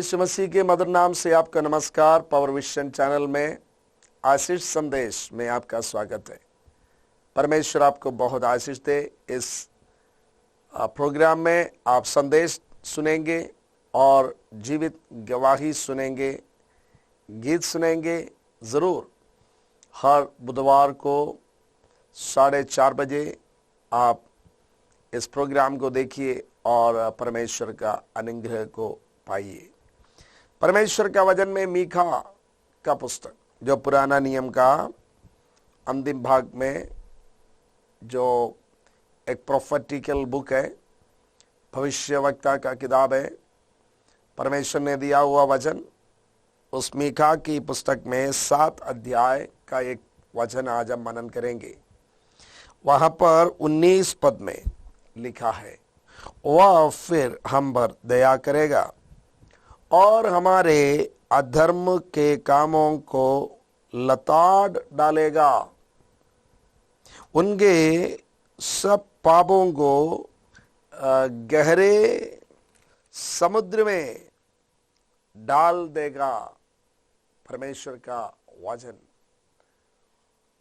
यीशु मसीह के मधुर नाम से आपका नमस्कार। पावर विजन चैनल में आशीष संदेश में आपका स्वागत है। परमेश्वर आपको बहुत आशीष दे। इस प्रोग्राम में आप संदेश सुनेंगे और जीवित गवाही सुनेंगे, गीत सुनेंगे। ज़रूर हर बुधवार को 4:30 बजे आप इस प्रोग्राम को देखिए और परमेश्वर का अनुग्रह को पाइए। परमेश्वर का वचन में मीका का पुस्तक, जो पुराना नियम का अंतिम भाग में जो एक प्रोफेटिकल बुक है, भविष्यवक्ता का किताब है, परमेश्वर ने दिया हुआ वचन, उस मीका की पुस्तक में 7 अध्याय का एक वचन आज हम मनन करेंगे। वहां पर 19 पद में लिखा है, वह फिर हम पर दया करेगा और हमारे अधर्म के कामों को लताड़ डालेगा, उनके सब पापों को गहरे समुद्र में डाल देगा। परमेश्वर का वचन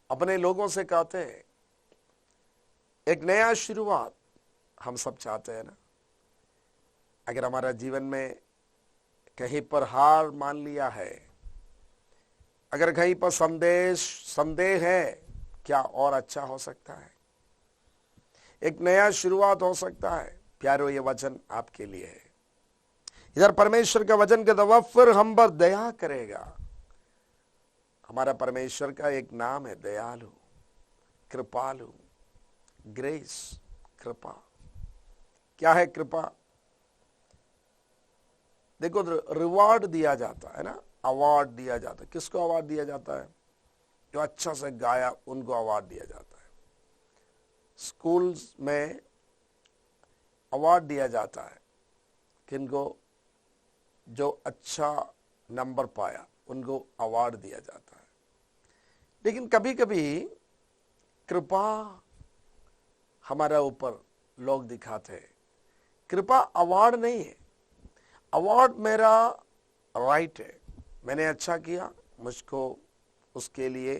अपने लोगों से कहते हैं, एक नया शुरुआत हम सब चाहते हैं ना। अगर हमारा जीवन में कहीं पर हार मान लिया है, अगर कहीं पर संदेह है, क्या और अच्छा हो सकता है? एक नया शुरुआत हो सकता है। प्यारो, ये वचन आपके लिए है। इधर परमेश्वर का वचन कहता, वह फिर हम पर दया करेगा। हमारा परमेश्वर का एक नाम है दयालु, कृपालु, ग्रेस, कृपा। क्या है कृपा? देखो, रिवॉर्ड दिया जाता है ना, अवार्ड दिया जाता है। किसको अवार्ड दिया जाता है? जो अच्छा से गाया उनको अवार्ड दिया जाता है। स्कूल्स में अवार्ड दिया जाता है किनको? जो अच्छा नंबर पाया उनको अवार्ड दिया जाता है। लेकिन कभी कभी कृपा हमारा ऊपर लोग दिखाते हैं। कृपा अवार्ड नहीं है। अवार्ड मेरा राइट है। मैंने अच्छा किया, मुझको उसके लिए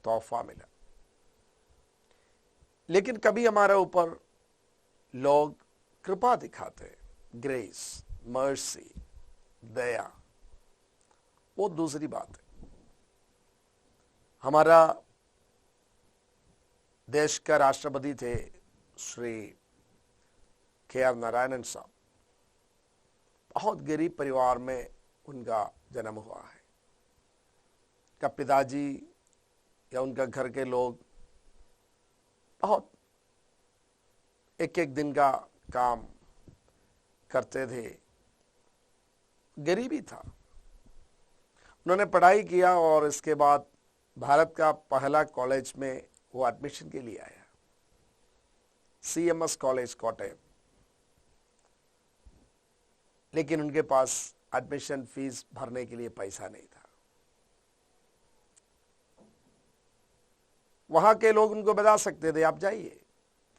तोहफा मिला। लेकिन कभी हमारे ऊपर लोग कृपा दिखाते हैं, ग्रेस, मर्सी, दया, वो दूसरी बात है। हमारा देश का राष्ट्रपति थे श्री KR नारायणन साहब। बहुत गरीब परिवार में उनका जन्म हुआ है। का पिताजी या उनका घर के लोग बहुत एक एक दिन का काम करते थे। गरीबी था। उन्होंने पढ़ाई किया और इसके बाद भारत का पहला कॉलेज में वो एडमिशन के लिए आया, CMS कॉलेज कोट्टयम। लेकिन उनके पास एडमिशन फीस भरने के लिए पैसा नहीं था। वहां के लोग उनको बता सकते थे, आप जाइए,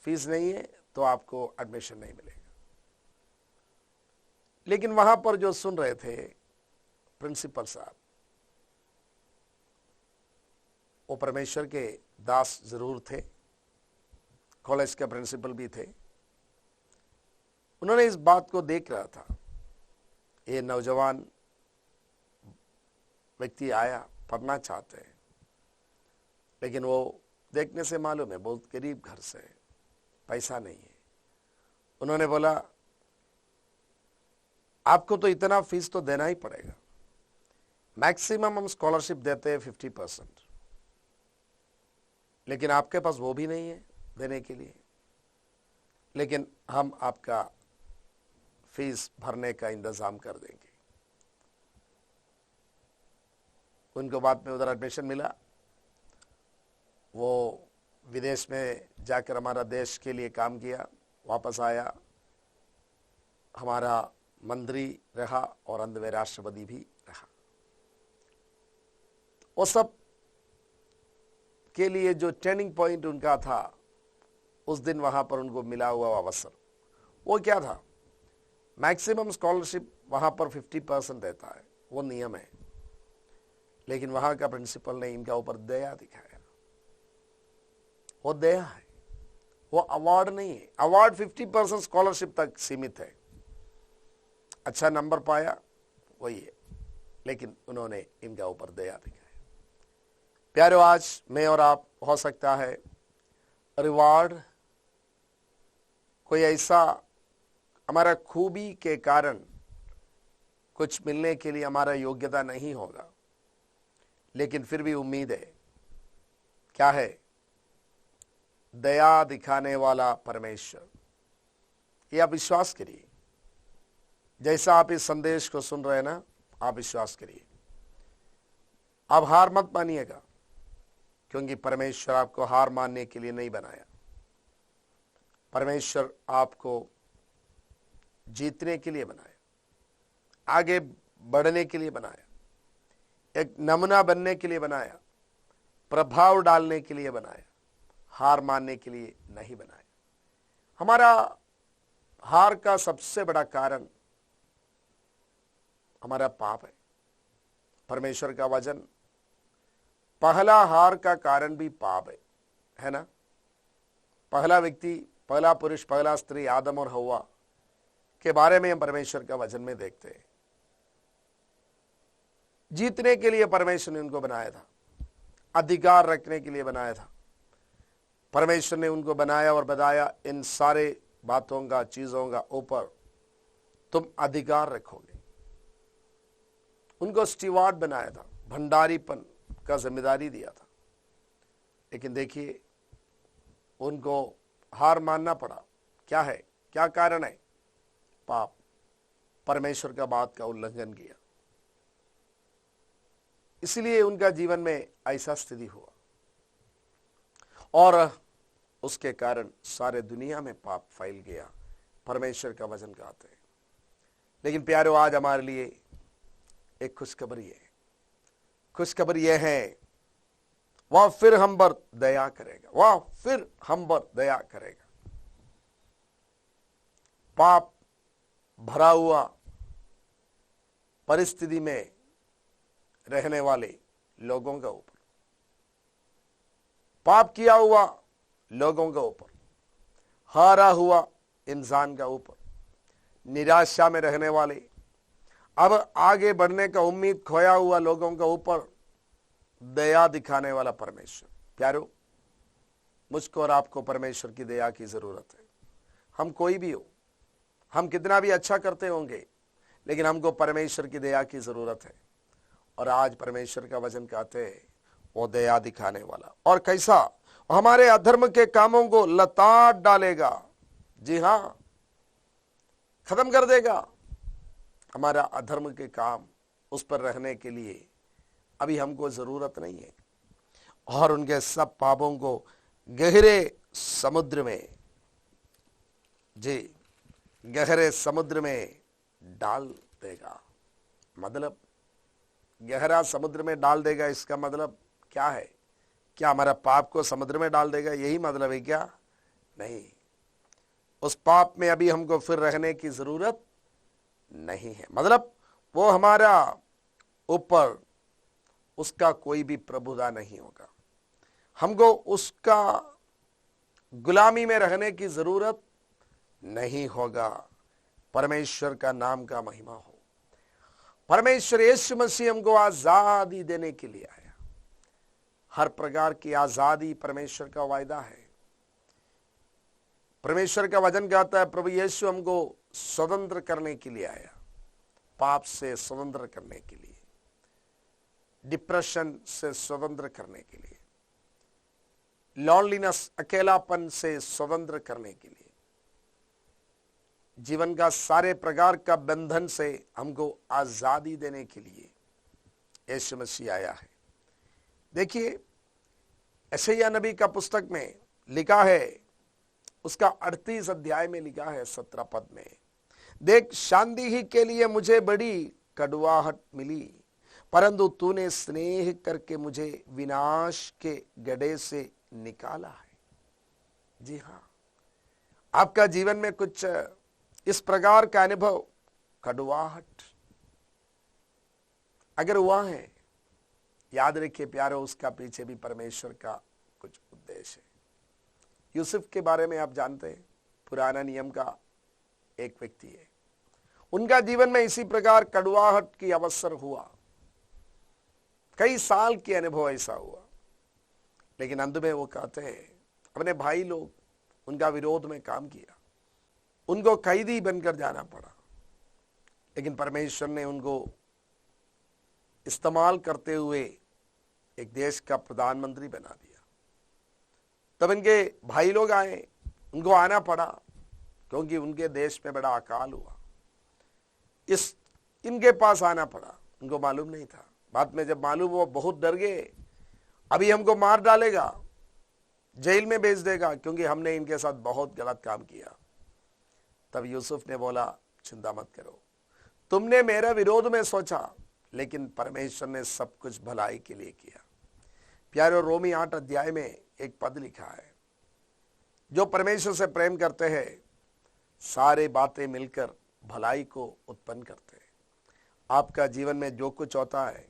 फीस नहीं है तो आपको एडमिशन नहीं मिलेगा। लेकिन वहां पर जो सुन रहे थे प्रिंसिपल साहब, वो परमेश्वर के दास जरूर थे, कॉलेज का प्रिंसिपल भी थे। उन्होंने इस बात को देख रहा था, ये नौजवान व्यक्ति आया, पढ़ना चाहते हैं, लेकिन वो देखने से मालूम है बहुत गरीब घर से, पैसा नहीं है। उन्होंने बोला, आपको तो इतना फीस तो देना ही पड़ेगा। मैक्सिमम हम स्कॉलरशिप देते हैं 50%, लेकिन आपके पास वो भी नहीं है देने के लिए। लेकिन हम आपका फीस भरने का इंतजाम कर देंगे। उनको बाद में उधर एडमिशन मिला। वो विदेश में जाकर हमारा देश के लिए काम किया, वापस आया, हमारा मंत्री रहा और अंत में राष्ट्रपति भी रहा। वो सब के लिए जो टर्निंग पॉइंट उनका था, उस दिन वहां पर उनको मिला हुआ अवसर वो क्या था? मैक्सिमम स्कॉलरशिप वहां पर 50% देता है, वो नियम है। लेकिन वहां का प्रिंसिपल ने इनका ऊपर दया दिखाया। वो दया है, वो अवार्ड नहीं है। अवार्ड 50% स्कॉलरशिप तक सीमित है। अच्छा नंबर पाया वही है, लेकिन उन्होंने इनका ऊपर दया दिखाया। प्यारो, आज मैं और आप हो सकता है रिवार्ड कोई ऐसा हमारा खूबी के कारण कुछ मिलने के लिए हमारा योग्यता नहीं होगा, लेकिन फिर भी उम्मीद है। क्या है? दया दिखाने वाला परमेश्वर। ये आप विश्वास करिए। जैसा आप इस संदेश को सुन रहे हैं ना, आप विश्वास करिए। आप हार मत मानिएगा, क्योंकि परमेश्वर आपको हार मानने के लिए नहीं बनाया। परमेश्वर आपको जीतने के लिए बनाया, आगे बढ़ने के लिए बनाया, एक नमूना बनने के लिए बनाया, प्रभाव डालने के लिए बनाया, हार मानने के लिए नहीं बनाया। हमारा हार का सबसे बड़ा कारण हमारा पाप है। परमेश्वर का वचन, पहला हार का कारण भी पाप है ना। पहला व्यक्ति, पहला पुरुष, पहला स्त्री आदम और हव्वा के बारे में हम परमेश्वर का वचन में देखते हैं। जीतने के लिए परमेश्वर ने उनको बनाया था, अधिकार रखने के लिए बनाया था। परमेश्वर ने उनको बनाया और बताया, इन सारे बातों का, चीजों का ऊपर तुम अधिकार रखोगे। उनको स्टीवार्ड बनाया था, भंडारीपन का जिम्मेदारी दिया था। लेकिन देखिए, उनको हार मानना पड़ा। क्या है? क्या कारण है? पाप। परमेश्वर का बात का उल्लंघन किया, इसलिए उनका जीवन में ऐसा स्थिति हुआ, और उसके कारण सारे दुनिया में पाप फैल गया। परमेश्वर का वचन कहते हैं। लेकिन प्यारो, आज हमारे लिए एक खुशखबरी है। खुशखबरी यह है, वह फिर हम पर दया करेगा, वह फिर हम पर दया करेगा। पाप भरा हुआ परिस्थिति में रहने वाले लोगों के ऊपर, पाप किया हुआ लोगों के ऊपर, हारा हुआ इंसान का ऊपर, निराशा में रहने वाले, अब आगे बढ़ने का उम्मीद खोया हुआ लोगों के ऊपर दया दिखाने वाला परमेश्वर। प्यारो, मुझको और आपको परमेश्वर की दया की जरूरत है। हम कोई भी हो, हम कितना भी अच्छा करते होंगे, लेकिन हमको परमेश्वर की दया की जरूरत है। और आज परमेश्वर का वचन कहते हैं, वो दया दिखाने वाला। और कैसा? हमारे अधर्म के कामों को लताड़ डालेगा। जी हां, खत्म कर देगा। हमारा अधर्म के काम, उस पर रहने के लिए अभी हमको जरूरत नहीं है। और उनके सब पापों को गहरे समुद्र में, जी गहरे समुद्र में डाल देगा। मतलब गहरा समुद्र में डाल देगा, इसका मतलब क्या है? क्या हमारा पाप को समुद्र में डाल देगा, यही मतलब है क्या? नहीं, उस पाप में अभी हमको फिर रहने की जरूरत नहीं है। मतलब वो हमारा ऊपर, उसका कोई भी प्रभुता नहीं होगा। हमको उसका गुलामी में रहने की जरूरत नहीं होगा। परमेश्वर का नाम का महिमा हो। परमेश्वर यीशु मसीह हमको आजादी देने के लिए आया। हर प्रकार की आजादी परमेश्वर का वायदा है। परमेश्वर का वचन कहता है, प्रभु यीशु हमको स्वतंत्र करने के लिए आया, पाप से स्वतंत्र करने के लिए, डिप्रेशन से स्वतंत्र करने के लिए, लॉनलीनेस, अकेलापन से स्वतंत्र करने के लिए, जीवन का सारे प्रकार का बंधन से हमको आजादी देने के लिए यीशु मसीह आया है। देखिए, यशायाह नबी का पुस्तक में लिखा है, उसका 38 अध्याय में लिखा है 17 पद में, देख शांति ही के लिए मुझे बड़ी कड़वाहट मिली, परंतु तूने स्नेह करके मुझे विनाश के गड्ढे से निकाला है। जी हाँ, आपका जीवन में कुछ इस प्रकार का अनुभव, कड़वाहट अगर हुआ है, याद रखिए प्यारो, उसका पीछे भी परमेश्वर का कुछ उद्देश्य है। यूसुफ के बारे में आप जानते हैं, पुराना नियम का एक व्यक्ति है। उनका जीवन में इसी प्रकार कड़वाहट की अवसर हुआ, कई साल के अनुभव ऐसा हुआ, लेकिन अंत में वो कहते हैं अपने भाई लोग उनका विरोध में काम किया, उनको कैदी बनकर जाना पड़ा, लेकिन परमेश्वर ने उनको इस्तेमाल करते हुए एक देश का प्रधानमंत्री बना दिया। तब इनके भाई लोग आए, उनको आना पड़ा क्योंकि उनके देश में बड़ा अकाल हुआ। इनके पास आना पड़ा, उनको मालूम नहीं था। बाद में जब मालूम हुआ, बहुत डर गए, अभी हमको मार डालेगा, जेल में भेज देगा, क्योंकि हमने इनके साथ बहुत गलत काम किया। तब यूसुफ ने बोला, चिंता मत करो, तुमने मेरा विरोध में सोचा, लेकिन परमेश्वर ने सब कुछ भलाई के लिए किया। प्यारे, रोमी 8 अध्याय में एक पद लिखा है, जो परमेश्वर से प्रेम करते हैं सारे बातें मिलकर भलाई को उत्पन्न करते हैं। आपका जीवन में जो कुछ होता है,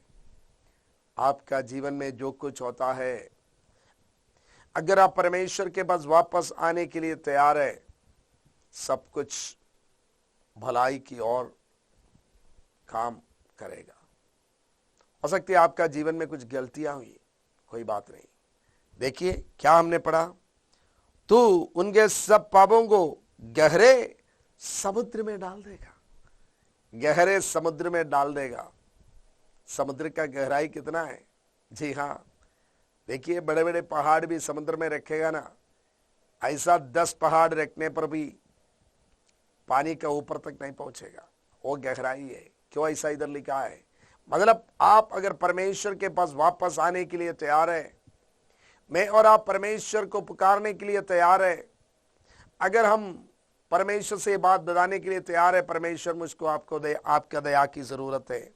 आपका जीवन में जो कुछ होता है, अगर आप परमेश्वर के पास वापस आने के लिए तैयार है, सब कुछ भलाई की ओर काम करेगा। हो सकती है आपका जीवन में कुछ गलतियां हुई, कोई बात नहीं। देखिए क्या हमने पढ़ा, तू उनके सब पापों को गहरे समुद्र में डाल देगा, गहरे समुद्र में डाल देगा। समुद्र का गहराई कितना है? जी हाँ, देखिए बड़े बड़े पहाड़ भी समुद्र में रखेगा ना, ऐसा 10 पहाड़ रखने पर भी पानी का ऊपर तक नहीं पहुंचेगा, वो गहराई है। क्यों ऐसा इधर लिखा है? मतलब आप अगर परमेश्वर के पास वापस आने के लिए तैयार है, मैं और आप परमेश्वर को पुकारने के लिए तैयार है, अगर हम परमेश्वर से बात बताने के लिए तैयार है, परमेश्वर मुझको आपको आपका दया की जरूरत है,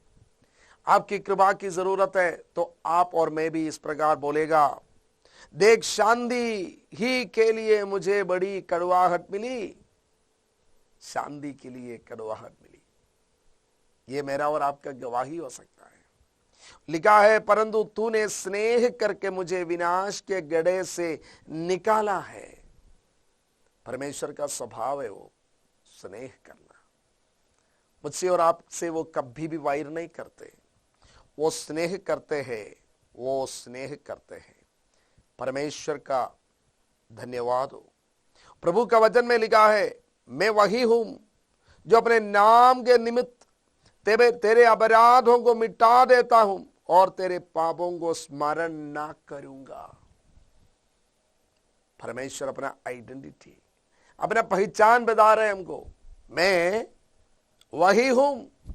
आपकी कृपा की जरूरत है, तो आप और मैं भी इस प्रकार बोलेगा, देख शांति ही के लिए मुझे बड़ी कड़वाहट मिली, शांति के लिए कड़वाहट मिली। ये मेरा और आपका गवाही हो सकता है। लिखा है, परंतु तूने स्नेह करके मुझे विनाश के गड्ढे से निकाला है। परमेश्वर का स्वभाव है वो स्नेह करना। मुझसे और आपसे वो कभी भी वायर नहीं करते, वो स्नेह करते हैं, वो स्नेह करते हैं। परमेश्वर का धन्यवाद हो। प्रभु का वचन में लिखा है, मैं वही हूं जो अपने नाम के निमित्त तेरे अपराधों को मिटा देता हूं और तेरे पापों को स्मरण ना करूंगा। परमेश्वर अपना आइडेंटिटी, अपना पहचान बता रहे हमको, मैं वही हूं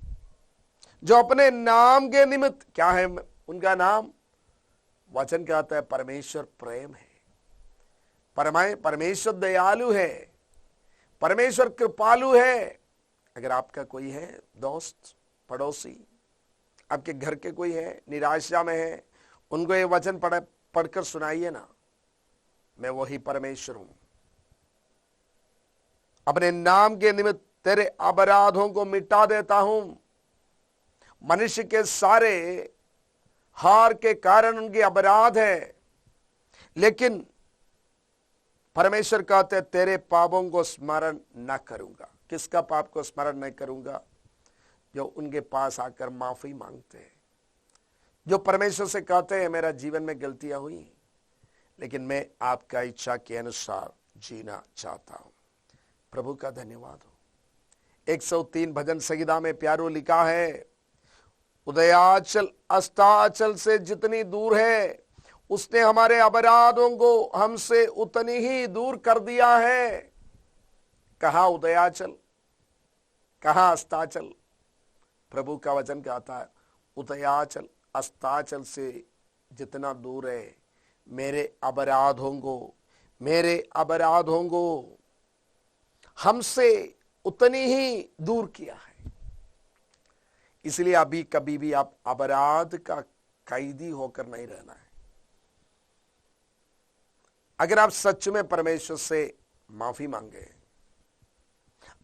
जो अपने नाम के निमित्त, क्या है उनका नाम? वचन कहता है परमेश्वर प्रेम है, परमेश्वर दयालु है, परमेश्वर कृपालु है। अगर आपका कोई है दोस्त, पड़ोसी, आपके घर के कोई है निराशा में है, उनको ये वचन पढ़कर सुनाइए ना, मैं वही परमेश्वर हूं, अपने नाम के निमित्त तेरे अपराधों को मिटा देता हूं। मनुष्य के सारे हार के कारण उनके अपराध है, लेकिन परमेश्वर कहते तेरे पापों को स्मरण न करूंगा। किसका पाप को स्मरण नहीं करूंगा? जो उनके पास आकर माफी मांगते हैं, जो परमेश्वर से कहते हैं मेरा जीवन में गलतियां हुई, लेकिन मैं आपका इच्छा के अनुसार जीना चाहता हूं। प्रभु का धन्यवाद हो। 103 भजन संहिता में प्यारो लिखा है, उदयाचल अस्ताचल से जितनी दूर है, उसने हमारे अपराधों को हमसे उतनी ही दूर कर दिया है। कहां उदयाचल, कहां अस्ताचल? प्रभु का वचन कहता है, उदयाचल अस्ताचल से जितना दूर है, मेरे अपराधों को हमसे उतनी ही दूर किया है। इसलिए अभी कभी भी आप अपराध का कैदी होकर नहीं रहना है। अगर आप सच में परमेश्वर से माफी मांगे,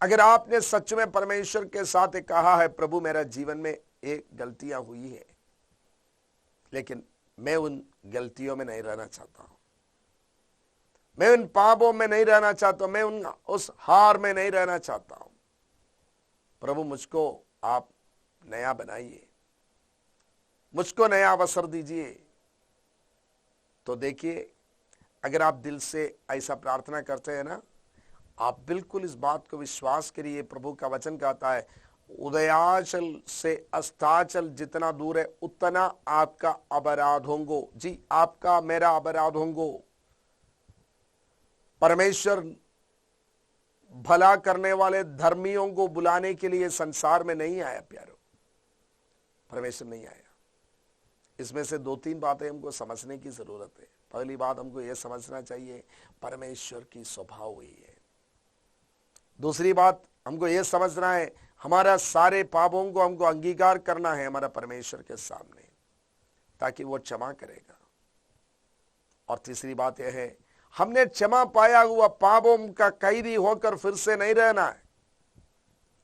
अगर आपने सच में परमेश्वर के साथ कहा है, प्रभु मेरा जीवन में एक गलतियां हुई है, लेकिन मैं उन गलतियों में नहीं रहना चाहता हूं, मैं उन पापों में नहीं रहना चाहता हूं, मैं उस हार में नहीं रहना चाहता हूं, प्रभु मुझको आप नया बनाइए, मुझको नया अवसर दीजिए। तो देखिए, अगर आप दिल से ऐसा प्रार्थना करते हैं ना, आप बिल्कुल इस बात को विश्वास करिए। प्रभु का वचन कहता है, उदयाचल से अस्ताचल जितना दूर है उतना आपका अपराध होंगे। जी, आपका मेरा अपराध होंगे। परमेश्वर भला करने वाले धर्मियों को बुलाने के लिए संसार में नहीं आया प्यारो, परमेश्वर नहीं आया। इसमें से 2-3 बातें हमको समझने की जरूरत है। पहली बात, हमको यह समझना चाहिए परमेश्वर की स्वभाव हुई है। दूसरी बात, हमको यह समझना है हमारा सारे पापों को हमको अंगीकार करना है हमारा परमेश्वर के सामने, ताकि वो क्षमा करेगा। और तीसरी बात यह है, हमने क्षमा पाया हुआ पापों का कैदी होकर फिर से नहीं रहना है।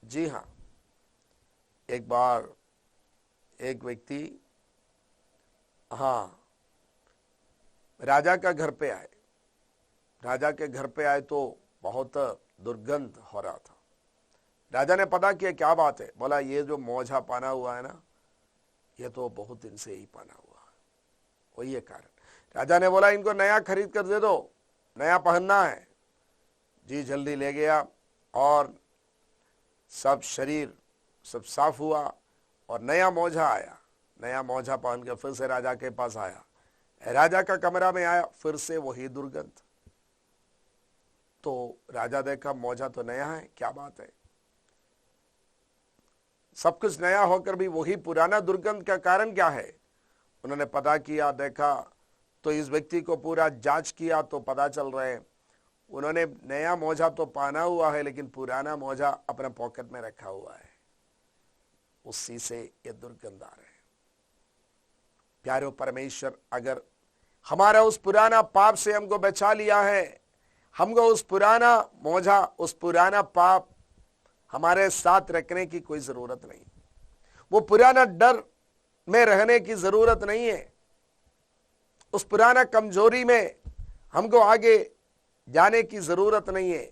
जी हां, एक बार एक व्यक्ति राजा का घर पे आए। राजा के घर पे आए तो बहुत दुर्गंध हो रहा था। राजा ने पता किया क्या बात है। बोला, ये जो मोजा पहना हुआ है ना, ये तो बहुत दिन से ही पहना हुआ है, वही है कारण। राजा ने बोला, इनको नया खरीद कर दे दो, नया पहनना है। जी, जल्दी ले गया और सब शरीर सब साफ हुआ और नया मोजा आया। नया मोजा पहन के फिर से राजा के पास आया। राजा का कमरा में आया, फिर से वही दुर्गंध। तो राजा देखा, मोजा तो नया है, क्या बात है। सब कुछ नया होकर भी वही पुराना दुर्गंध का कारण क्या है। उन्होंने पता किया, देखा तो इस व्यक्ति को पूरा जांच किया तो पता चल रहा है, उन्होंने नया मोजा तो पहना हुआ है, लेकिन पुराना मोजा अपने पॉकेट में रखा हुआ है, उसी से ये दुर्गंध आ रहा है। प्यारो, परमेश्वर अगर हमारा उस पुराना पाप से हमको बचा लिया है, हमको उस पुराना मोजा, उस पुराना पाप हमारे साथ रखने की कोई जरूरत नहीं। वो पुराना डर में रहने की जरूरत नहीं है। उस पुराना कमजोरी में हमको आगे जाने की जरूरत नहीं है।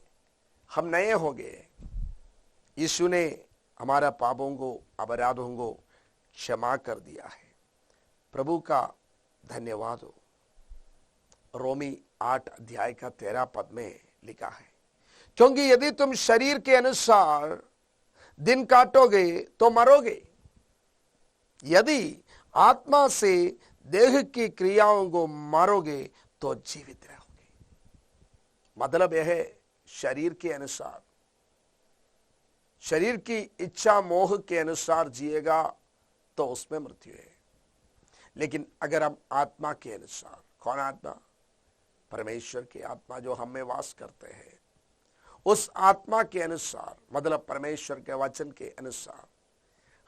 हम नए हो गए। यीशु ने हमारा पापों को, अपराधों को क्षमा कर दिया है। प्रभु का धन्यवाद हो। रोमी 8 अध्याय का 13 पद में लिखा है, क्योंकि यदि तुम शरीर के अनुसार दिन काटोगे तो मरोगे, यदि आत्मा से देह की क्रियाओं को मारोगे तो जीवित रहोगे। मतलब यह है, शरीर के अनुसार, शरीर की इच्छा मोह के अनुसार जिएगा तो उसमें मृत्यु है। लेकिन अगर हम आत्मा के अनुसार, कौन आत्मा? परमेश्वर की आत्मा जो हम में वास करते हैं, उस आत्मा के अनुसार, मतलब परमेश्वर के वचन के अनुसार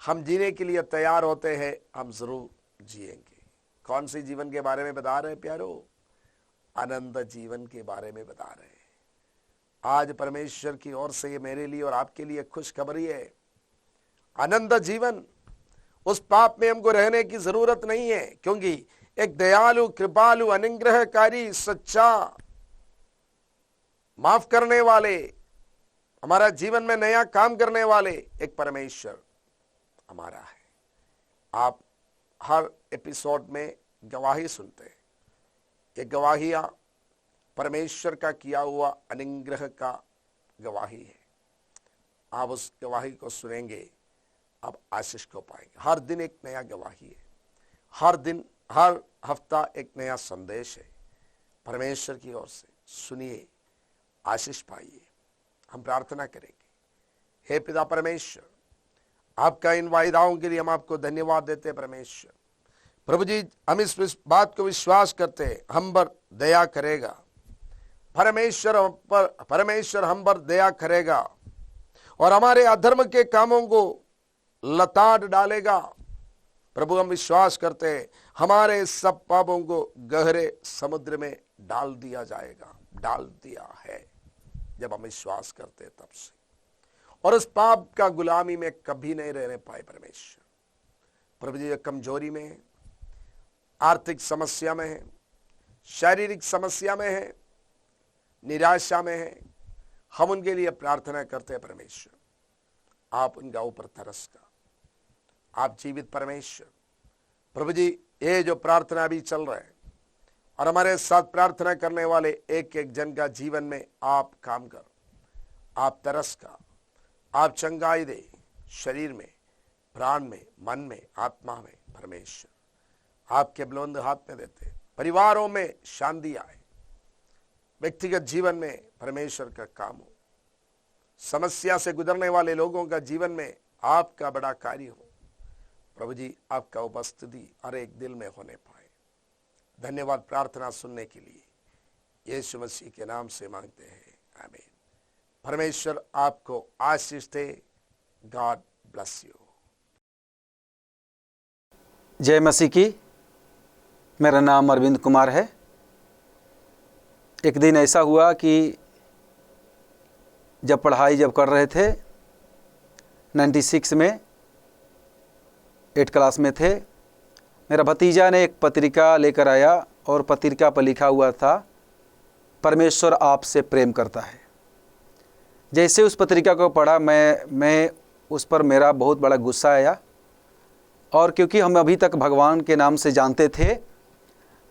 हम जीने के लिए तैयार होते हैं, हम जरूर जिएंगे। कौन सी जीवन के बारे में बता रहे हैं प्यारो? आनंद जीवन के बारे में बता रहे हैं। आज परमेश्वर की ओर से ये मेरे लिए और आपके लिए खुशखबरी है। आनंद जीवन, उस पाप में हमको रहने की जरूरत नहीं है, क्योंकि एक दयालु, कृपालु, अनुग्रहकारी, सच्चा, माफ करने वाले, हमारा जीवन में नया काम करने वाले एक परमेश्वर हमारा है। आप हर एपिसोड में गवाही सुनते हैं। ये गवाहियां परमेश्वर का किया हुआ अनुग्रह का गवाही है। आप उस गवाही को सुनेंगे, आप आशीष को पाएंगे। हर दिन एक नया गवाही है, हर दिन, हर हफ्ता एक नया संदेश है परमेश्वर की ओर से। सुनिए, आशीष पाइए। हम प्रार्थना करेंगे। हे पिता परमेश्वर, आपका इन वायदाओं के लिए हम आपको धन्यवाद देते हैं परमेश्वर। प्रभु जी, हम इस बात को विश्वास करते हैं, हम पर दया करेगा परमेश्वर हम पर दया करेगा और हमारे अधर्म के कामों को लताड़ डालेगा। प्रभु, हम विश्वास करते हैं हमारे सब पापों को गहरे समुद्र में डाल दिया जाएगा, डाल दिया है। जब हम विश्वास करते हैं तब से और उस पाप का गुलामी में कभी नहीं रहने पाए परमेश्वर। प्रभु जी कमजोरी में है, आर्थिक समस्या में है, शारीरिक समस्या में है, निराशा में है, हम उनके लिए प्रार्थना करते हैं परमेश्वर, आप उनका ऊपर तरस का, आप जीवित परमेश्वर। प्रभु जी ये जो प्रार्थना भी चल रहा है और हमारे साथ प्रार्थना करने वाले एक एक जन का जीवन में आप काम कर, आप तरस का, आप चंगाई दे, शरीर में, प्राण में, मन में, आत्मा में परमेश्वर आपके बुलंद हाथ में देते। परिवारों में शांति आए, व्यक्तिगत जीवन में परमेश्वर का काम हो, समस्या से गुजरने वाले लोगों का जीवन में आपका बड़ा कार्य हो। प्रभु जी आपका उपस्थिति हर एक दिल में होने पाए। धन्यवाद प्रार्थना सुनने के लिए यीशु मसीह के नाम से मांगते हैं, आमीन। परमेश्वर आपको आशीष दे। God bless you. जय मसीह की। मेरा नाम अरविंद कुमार है। एक दिन ऐसा हुआ कि जब पढ़ाई कर रहे थे 96 में 8 क्लास में थे, मेरा भतीजा ने एक पत्रिका लेकर आया और पत्रिका पर लिखा हुआ था परमेश्वर आपसे प्रेम करता है। जैसे उस पत्रिका को पढ़ा मैं उस पर मेरा बहुत बड़ा गुस्सा आया, और क्योंकि हम अभी तक भगवान के नाम से जानते थे,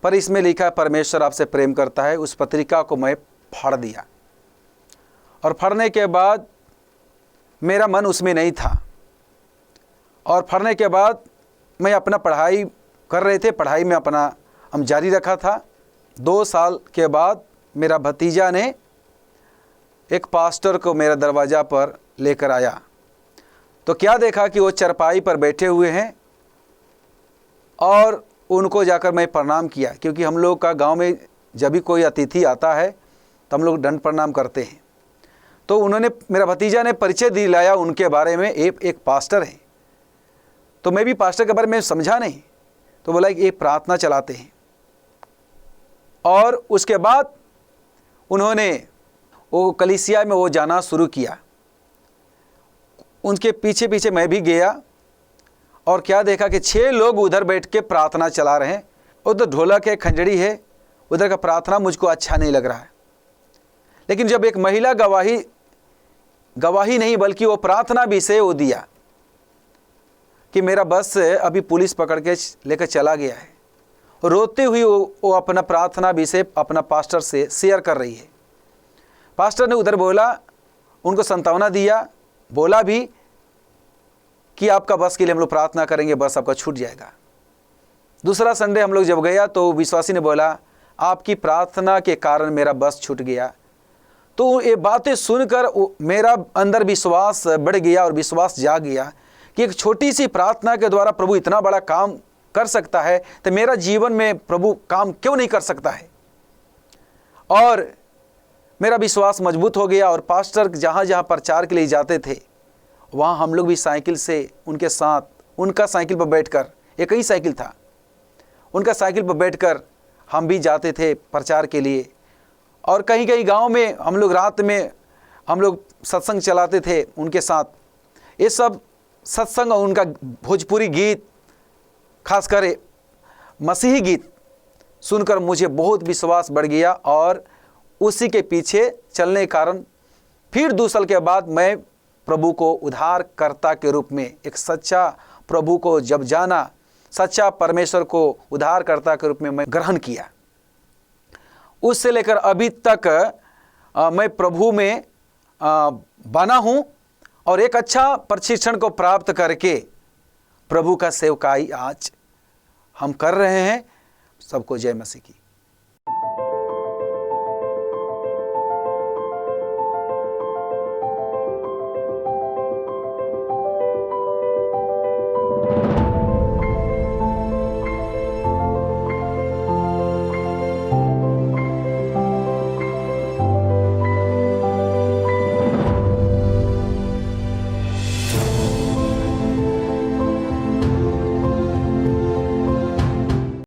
पर इसमें लिखा परमेश्वर आपसे प्रेम करता है, उस पत्रिका को मैं फाड़ दिया। और फाड़ने के बाद मेरा मन उसमें नहीं था, और फाड़ने के बाद मैं अपना पढ़ाई कर रहे थे, पढ़ाई में अपना हम जारी रखा था। 2 साल के बाद मेरा भतीजा ने एक पास्टर को मेरा दरवाज़ा पर लेकर आया, तो क्या देखा कि वो चरपाई पर बैठे हुए हैं, और उनको जाकर मैं प्रणाम किया, क्योंकि हम लोग का गांव में जब भी कोई अतिथि आता है तो हम लोग दंड प्रणाम करते हैं। तो उन्होंने, मेरा भतीजा ने परिचय दिलाया उनके बारे में, एक पास्टर हैं। तो मैं भी पास्टर के बारे में समझा नहीं, तो बोला कि एक प्रार्थना चलाते हैं। और उसके बाद उन्होंने वो कलीसिया में वो जाना शुरू किया। उनके पीछे पीछे मैं भी गया, और क्या देखा कि 6 लोग उधर बैठ के प्रार्थना चला रहे हैं। उधर ढोलक है, खंजड़ी है, उधर का प्रार्थना मुझको अच्छा नहीं लग रहा है। लेकिन जब एक महिला गवाही नहीं बल्कि वो प्रार्थना भी से वो दिया कि मेरा बस अभी पुलिस पकड़ के लेकर चला गया है, रोते हुए वो अपना प्रार्थना भी से अपना पास्टर से शेयर कर रही है। पास्टर ने उधर बोला, उनको सांत्वना दिया, बोला भी कि आपका बस के लिए हम लोग प्रार्थना करेंगे, बस आपका छूट जाएगा। दूसरा संडे हम लोग जब गया तो विश्वासी ने बोला आपकी प्रार्थना के कारण मेरा बस छूट गया। तो ये बातें सुनकर मेरा अंदर विश्वास बढ़ गया और विश्वास जाग गया कि एक छोटी सी प्रार्थना के द्वारा प्रभु इतना बड़ा काम कर सकता है, तो मेरा जीवन में प्रभु काम क्यों नहीं कर सकता है। और मेरा विश्वास मजबूत हो गया, और पास्टर जहाँ जहाँ प्रचार के लिए जाते थे वहाँ हम लोग भी साइकिल से उनके साथ, उनका साइकिल पर बैठकर, एक ही साइकिल था, उनका साइकिल पर बैठकर हम भी जाते थे प्रचार के लिए। और कहीं कहीं गांव में हम लोग रात में हम लोग सत्संग चलाते थे उनके साथ। ये सब सत्संग और उनका भोजपुरी गीत, खासकर मसीही गीत सुनकर मुझे बहुत विश्वास बढ़ गया, और उसी के पीछे चलने के कारण फिर 2 साल के बाद मैं प्रभु को उद्धारकर्ता के रूप में, एक सच्चा प्रभु को जब जाना, सच्चा परमेश्वर को उद्धारकर्ता के रूप में मैं ग्रहण किया। उससे लेकर अभी तक मैं प्रभु में बना हूँ, और एक अच्छा प्रशिक्षण को प्राप्त करके प्रभु का सेवकाई आज हम कर रहे हैं। सबको जय मसीह की।